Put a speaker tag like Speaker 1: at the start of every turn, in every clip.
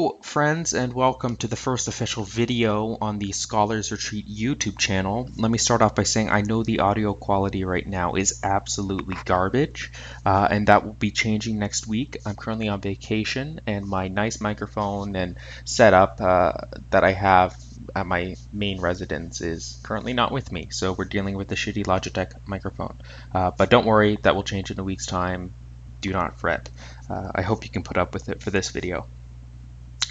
Speaker 1: Hello, friends, and welcome to the first official video on the Scholars Retreat YouTube channel. Let me start off by saying I know the audio quality right now is absolutely garbage, and that will be changing next week. I'm currently on vacation, and my nice microphone and setup that I have at my main residence is currently not with me, so we're dealing with the shitty Logitech microphone. But don't worry, that will change in a week's time. Do not fret. I hope you can put up with it for this video.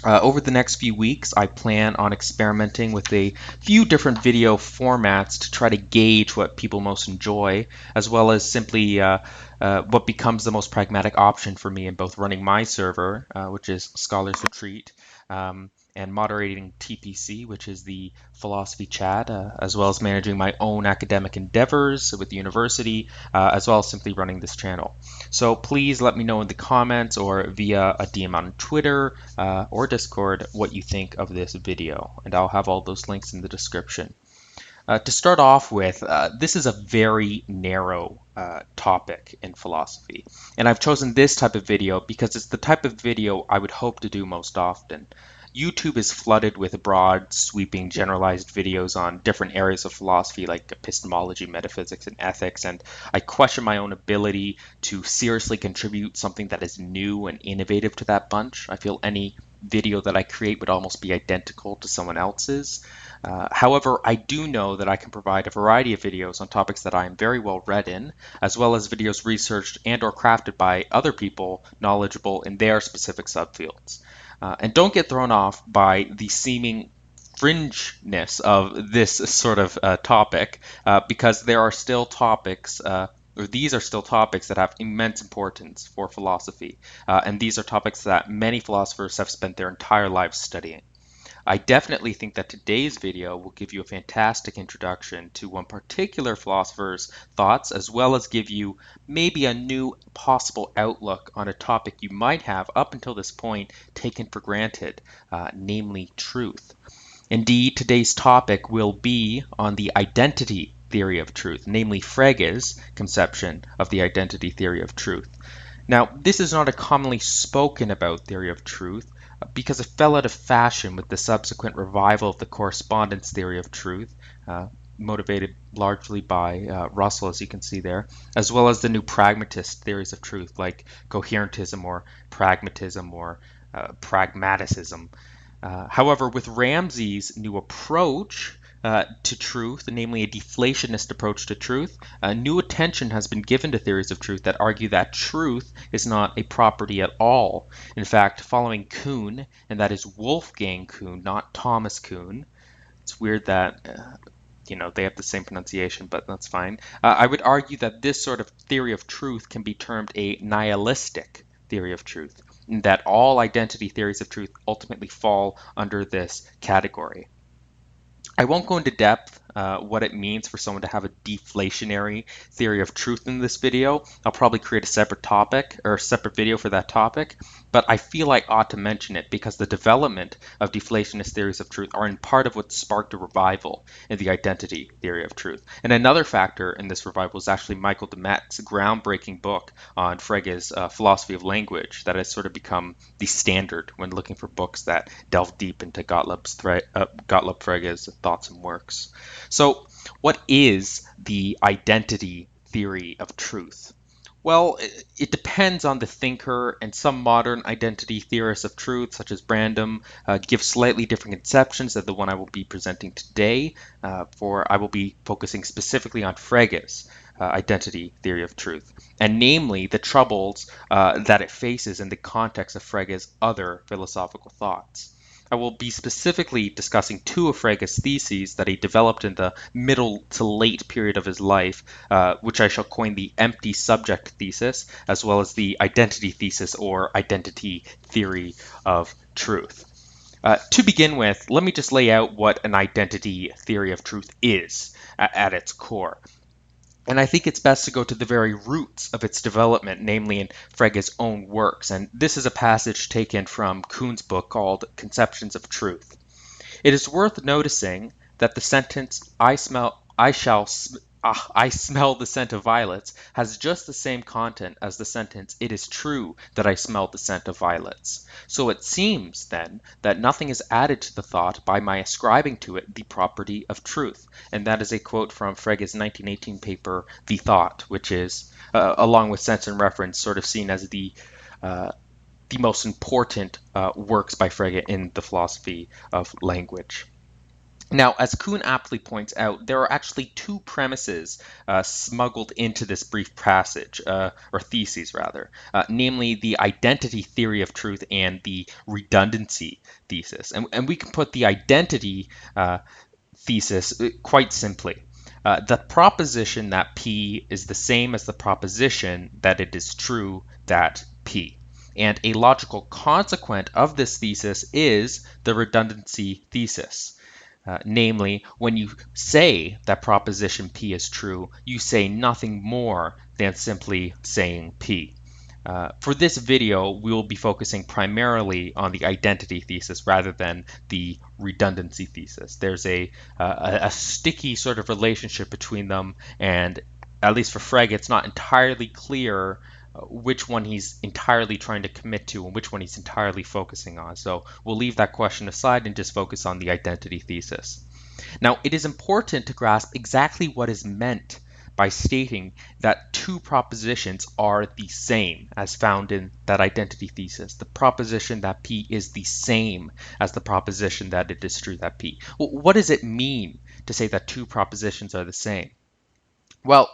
Speaker 1: Over the next few weeks, I plan on experimenting with a few different video formats to try to gauge what people most enjoy, as well as simply what becomes the most pragmatic option for me in both running my server, which is Scholars Retreat, and moderating TPC, which is the philosophy chat, as well as managing my own academic endeavors with the university, as well as simply running this channel. So please let me know in the comments or via a DM on Twitter or Discord what you think of this video, and I'll have all those links in the description. To start off with, this is a very narrow topic in philosophy, and I've chosen this type of video because it's the type of video I would hope to do most often. YouTube is flooded with broad, sweeping, generalized videos on different areas of philosophy like epistemology, metaphysics, and ethics, and I question my own ability to seriously contribute something that is new and innovative to that bunch. I feel any video that I create would almost be identical to someone else's. However, I do know that I can provide a variety of videos on topics that I am very well read in, as well as videos researched and or crafted by other people knowledgeable in their specific subfields. And don't get thrown off by the seeming fringeness of this sort of topic, because there are still topics, or these are still topics that have immense importance for philosophy, and these are topics that many philosophers have spent their entire lives studying. I definitely think that today's video will give you a fantastic introduction to one particular philosopher's thoughts, as well as give you maybe a new possible outlook on a topic you might have up until this point taken for granted, namely truth. Indeed, today's topic will be on the identity theory of truth, namely Frege's conception of the identity theory of truth. Now, this is not a commonly spoken about theory of truth because it fell out of fashion with the subsequent revival of the correspondence theory of truth, motivated largely by Russell, as you can see there, as well as the new pragmatist theories of truth like coherentism or pragmatism or pragmaticism. However, with Ramsey's new approach to truth, namely a deflationist approach to truth, new attention has been given to theories of truth that argue that truth is not a property at all. In fact, following Künne, and that is Wolfgang Künne, not Thomas Künne. It's weird that they have the same pronunciation, but that's fine. I would argue that this sort of theory of truth can be termed a nihilistic theory of truth, and that all identity theories of truth ultimately fall under this category. I won't go into depth what it means for someone to have a deflationary theory of truth in this video. I'll probably create a separate topic or a separate video for that topic, but I feel I ought to mention it because the development of deflationist theories of truth are in part of what sparked a revival in the identity theory of truth. And another factor in this revival is actually Michael Dummett's groundbreaking book on Frege's philosophy of language that has sort of become the standard when looking for books that delve deep into Gottlob Frege's thoughts and works. So, what is the identity theory of truth? Well, it depends on the thinker, and some modern identity theorists of truth, such as Brandom, give slightly different conceptions than the one I will be presenting today, for I will be focusing specifically on Frege's identity theory of truth, and namely the troubles that it faces in the context of Frege's other philosophical thoughts. I will be specifically discussing two of Frege's theses that he developed in the middle to late period of his life, which I shall coin the empty subject thesis, as well as the identity thesis or identity theory of truth. To begin with, let me just lay out what an identity theory of truth is at its core. And I think it's best to go to the very roots of its development, namely in Frege's own works. And this is a passage taken from Künne's book called Conceptions of Truth. It is worth noticing that the sentence, I shall "Ah, I smell the scent of violets" has just the same content as the sentence "It is true that I smell the scent of violets." So it seems, then, that nothing is added to the thought by my ascribing to it the property of truth. And that is a quote from Frege's 1918 paper, The Thought, which is, along with Sense and Reference, sort of seen as the most important works by Frege in the philosophy of language. Now, as Kuhn aptly points out, there are actually two premises smuggled into this brief passage, or theses rather, namely the identity theory of truth and the redundancy thesis. And we can put the identity thesis quite simply. The proposition that P is the same as the proposition that it is true that P. And a logical consequent of this thesis is the redundancy thesis. Namely, when you say that proposition P is true, you say nothing more than simply saying P. For this video, we will be focusing primarily on the identity thesis rather than the redundancy thesis. There's a sticky sort of relationship between them, and at least for Frege, it's not entirely clear which one he's entirely trying to commit to and which one he's entirely focusing on. So we'll leave that question aside and just focus on the identity thesis. Now, it is important to grasp exactly what is meant by stating that two propositions are the same as found in that identity thesis. The proposition that P is the same as the proposition that it is true that P. Well, what does it mean to say that two propositions are the same? Well,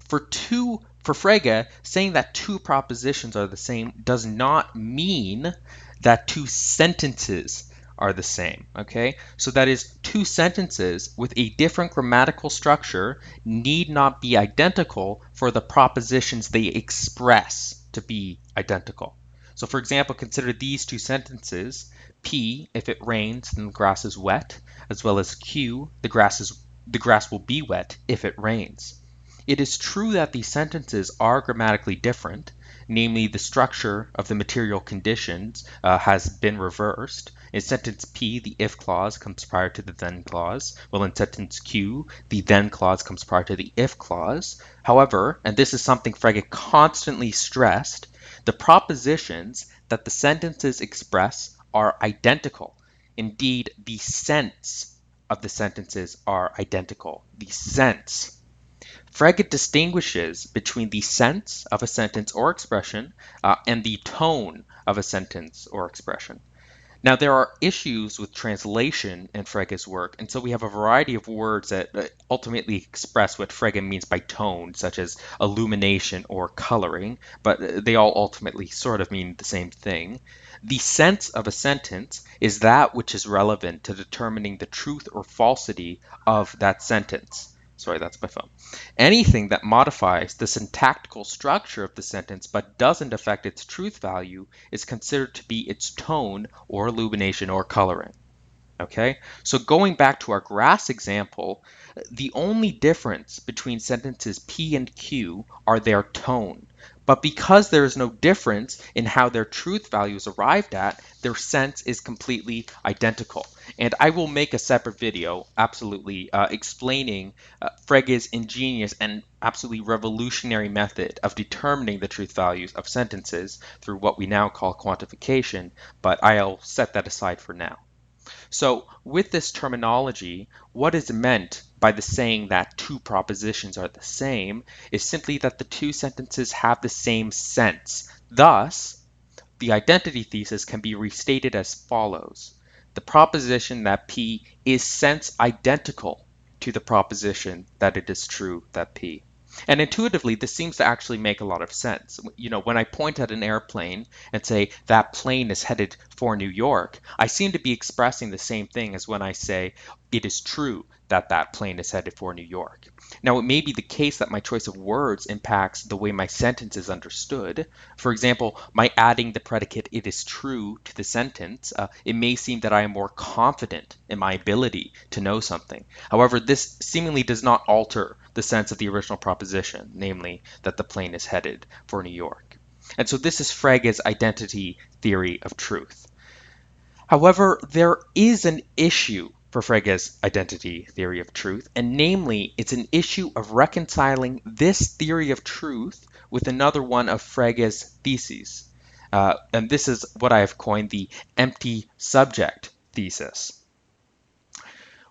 Speaker 1: for Frege, saying that two propositions are the same does not mean that two sentences are the same, okay? So that is, two sentences with a different grammatical structure need not be identical for the propositions they express to be identical. So for example, consider these two sentences. P, if it rains, then the grass is wet, as well as Q, the grass will be wet if it rains. It is true that these sentences are grammatically different, namely the structure of the material conditions has been reversed. In sentence P, the if clause comes prior to the then clause, while in sentence Q, the then clause comes prior to the if clause. However, and this is something Frege constantly stressed, the propositions that the sentences express are identical. Indeed, the sense of the sentences are identical. The sense. Frege distinguishes between the sense of a sentence or expression and the tone of a sentence or expression. Now, there are issues with translation in Frege's work, and so we have a variety of words that ultimately express what Frege means by tone, such as illumination or coloring, but they all ultimately sort of mean the same thing. The sense of a sentence is that which is relevant to determining the truth or falsity of that sentence. Sorry, that's my phone. Anything that modifies the syntactical structure of the sentence but doesn't affect its truth value is considered to be its tone or illumination or coloring. Okay, so going back to our grass example, the only difference between sentences P and Q are their tone. But because there is no difference in how their truth value is arrived at, their sense is completely identical. And I will make a separate video, absolutely, explaining Frege's ingenious and absolutely revolutionary method of determining the truth values of sentences through what we now call quantification, but I'll set that aside for now. So with this terminology, what is meant by the saying that two propositions are the same is simply that the two sentences have the same sense. Thus, the identity thesis can be restated as follows. The proposition that P is sense identical to the proposition that it is true that P. And intuitively, this seems to actually make a lot of sense. You know, when I point at an airplane and say that plane is headed for New York, I seem to be expressing the same thing as when I say it is true that that plane is headed for New York. Now, it may be the case that my choice of words impacts the way my sentence is understood. For example, by adding the predicate "it is true" to the sentence, it may seem that I am more confident in my ability to know something. However, this seemingly does not alter the sense of the original proposition, namely that the plane is headed for New York. And so this is Frege's identity theory of truth. However, there is an issue for Frege's identity theory of truth, and namely, it's an issue of reconciling this theory of truth with another one of Frege's theses. And this is what I have coined the empty subject thesis.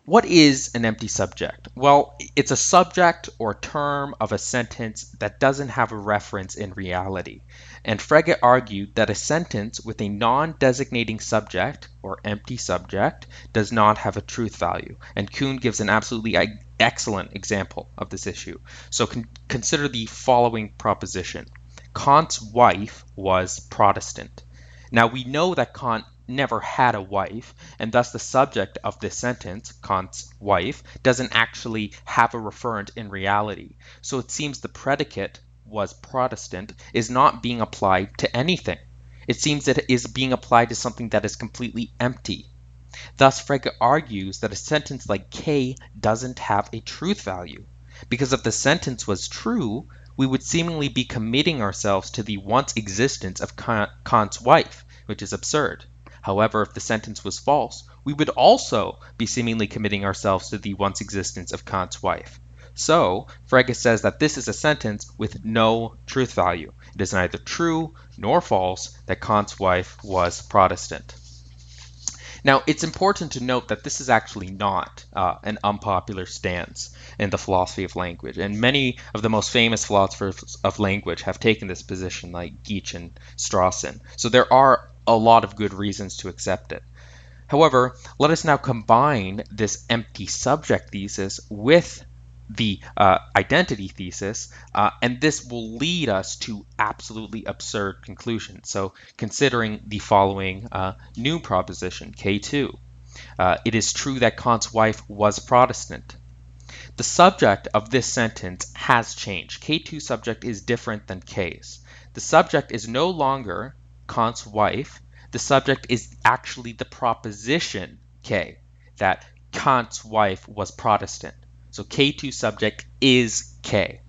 Speaker 1: What is an empty subject? Well, it's a subject or term of a sentence that doesn't have a reference in reality. And Frege argued that a sentence with a non-designating subject or empty subject does not have a truth value. And Künne gives an absolutely excellent example of this issue. So consider the following proposition. Kant's wife was Protestant. Now we know that Kant never had a wife, and thus the subject of this sentence, Kant's wife, doesn't actually have a referent in reality. So it seems the predicate was Protestant is not being applied to anything. It seems that it is being applied to something that is completely empty. Thus, Frege argues that a sentence like K doesn't have a truth value, because if the sentence was true, we would seemingly be committing ourselves to the once existence of Kant's wife, which is absurd. However, if the sentence was false, we would also be seemingly committing ourselves to the once existence of Kant's wife. So, Frege says that this is a sentence with no truth value. It is neither true nor false that Kant's wife was Protestant. Now, it's important to note that this is actually not an unpopular stance in the philosophy of language, and many of the most famous philosophers of language have taken this position, like Geach and Strawson. So there are a lot of good reasons to accept it. However, let us now combine this empty subject thesis with the identity thesis, and this will lead us to absolutely absurd conclusions. So considering the following new proposition, K2, it is true that Kant's wife was Protestant. The subject of this sentence has changed. K2 subject is different than K's. The subject is no longer Kant's wife. The subject is actually the proposition K, that Kant's wife was Protestant. So K2 subject is K.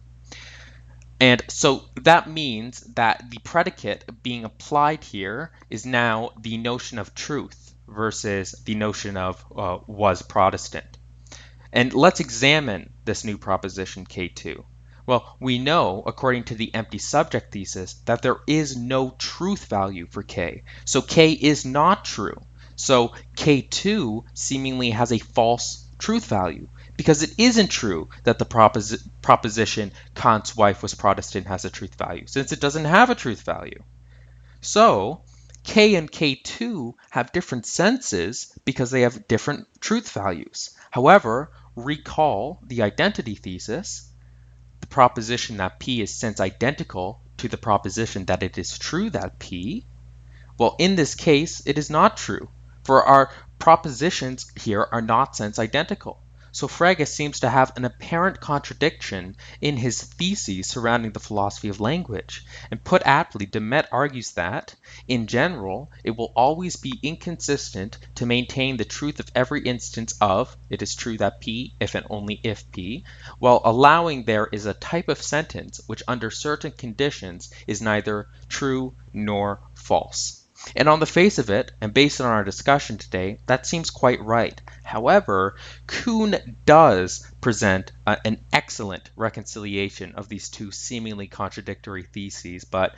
Speaker 1: And so that means that the predicate being applied here is now the notion of truth versus the notion of was Protestant. And let's examine this new proposition K2. Well, we know, according to the empty subject thesis, that there is no truth value for K. So K is not true. So K2 seemingly has a false truth value, because it isn't true that the proposition Kant's wife was Protestant has a truth value, since it doesn't have a truth value. So K and K2 have different senses because they have different truth values. However, recall the identity thesis, the proposition that P is sense identical to the proposition that it is true that P. Well, in this case, it is not true, for our propositions here are not sense identical. So Frege seems to have an apparent contradiction in his theses surrounding the philosophy of language. And put aptly, Dummett argues that, in general, it will always be inconsistent to maintain the truth of every instance of, it is true that P, if and only if P, while allowing there is a type of sentence which under certain conditions is neither true nor false. And on the face of it, and based on our discussion today, that seems quite right. However, Künne does present an excellent reconciliation of these two seemingly contradictory theses, but